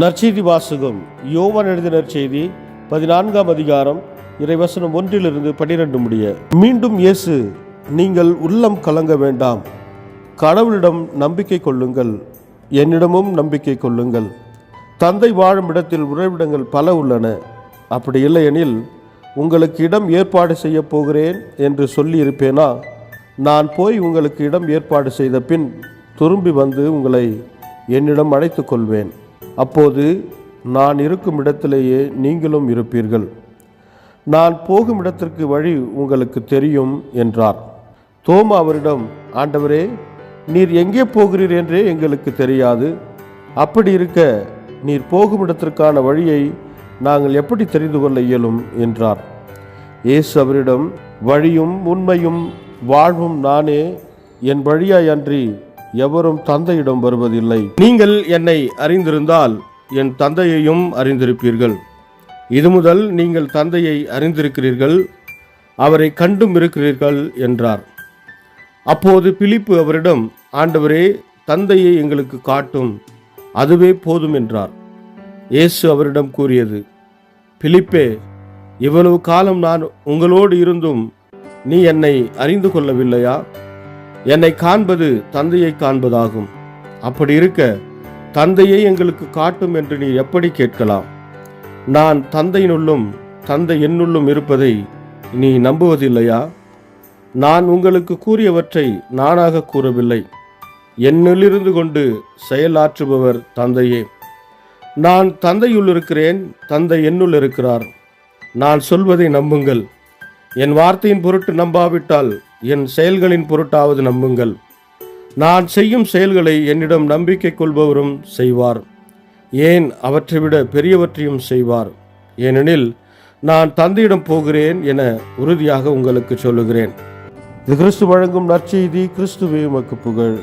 நற்செய்தி வாசகம். யோவான் எழுதின நற்செய்தி 14ஆம் அதிகாரம் இறைவசனம் 1-12 முடிய. மீண்டும் இயேசு, நீங்கள் உள்ளம் கலங்க வேண்டாம், கடவுளிடம் நம்பிக்கை கொள்ளுங்கள், என்னிடமும் நம்பிக்கை கொள்ளுங்கள். தந்தை வாழும் இடத்தில் உறைவிடங்கள் பல உள்ளன. அப்படி இல்லையெனில் உங்களுக்கு இடம் ஏற்பாடு செய்ய போகிறேன் என்று சொல்லியிருப்பேனா? நான் போய் உங்களுக்கு இடம் ஏற்பாடு செய்த பின் திரும்பி வந்து உங்களை என்னிடம் அழைத்து கொள்வேன். அப்போது நான் இருக்கும் இடத்திலேயே நீங்களும் இருப்பீர்கள். நான் போகும் இடத்திற்கு வழி உங்களுக்கு தெரியும் என்றார். தோமா அவரிடம், ஆண்டவரே, நீர் எங்கே போகிறீர் என்றே எங்களுக்கு தெரியாது. அப்படி இருக்க நீர் போகும் இடத்திற்கான வழியை நாங்கள் எப்படி தெரிந்து கொள்ள இயலும் என்றார். இயேசு அவரிடம், வழியும் உண்மையும் வாழ்வும் நானே, என் வழியாய் அன்றி எவரும் தந்தையிடம் வருவதில்லை. நீங்கள் என்னை அறிந்திருந்தால் என் தந்தையையும் அறிந்திருப்பீர்கள். இது முதல் நீங்கள் தந்தையை அறிந்திருக்கிறீர்கள், அவரை கண்டும் இருக்கிறீர்கள் என்றார். அப்போது பிலிப்பு அவரிடம், ஆண்டவரே, தந்தையை எங்களுக்கு காட்டும், அதுவே போதும் என்றார். இயேசு அவரிடம் கூறியது, பிலிப்பே, இவ்வளவு காலம் நான் உங்களோடு இருந்தும் நீ என்னை அறிந்து கொள்ளவில்லையா? என்னை காண்பது தந்தையை காண்பதாகும். அப்படி இருக்க தந்தையை எங்களுக்கு காட்டும் என்று நீ எப்படி கேட்கலாம்? நான் தந்தையினுள்ளும் தந்தை என்னுள்ளும் இருப்பதை நீ நம்புவதில்லையா? நான் உங்களுக்கு கூறியவற்றை நானாக கூறவில்லை, என்னிலிருந்து கொண்டு செயலாற்றுபவர் தந்தையே. நான் தந்தையுள் இருக்கிறேன், தந்தை என்னுள் இருக்கிறார். நான் சொல்வதை நம்புங்கள். என் வார்த்தையின் பொருட்டு நம்பாவிட்டால் என் செயல்களின் பொருட்டாவது நம்புங்கள். நான் செய்யும் செயல்களை என்னிடம் நம்பிக்கை கொள்பவரும் செய்வார், ஏன் அவற்றை விட பெரியவற்றையும் செய்வார். ஏனெனில் நான் தந்தையிடம் போகிறேன் என உறுதியாக உங்களுக்கு சொல்லுகிறேன். இது கிறிஸ்து வழங்கும் நற்செய்தி. கிறிஸ்துவே உமக்கு புகழ்.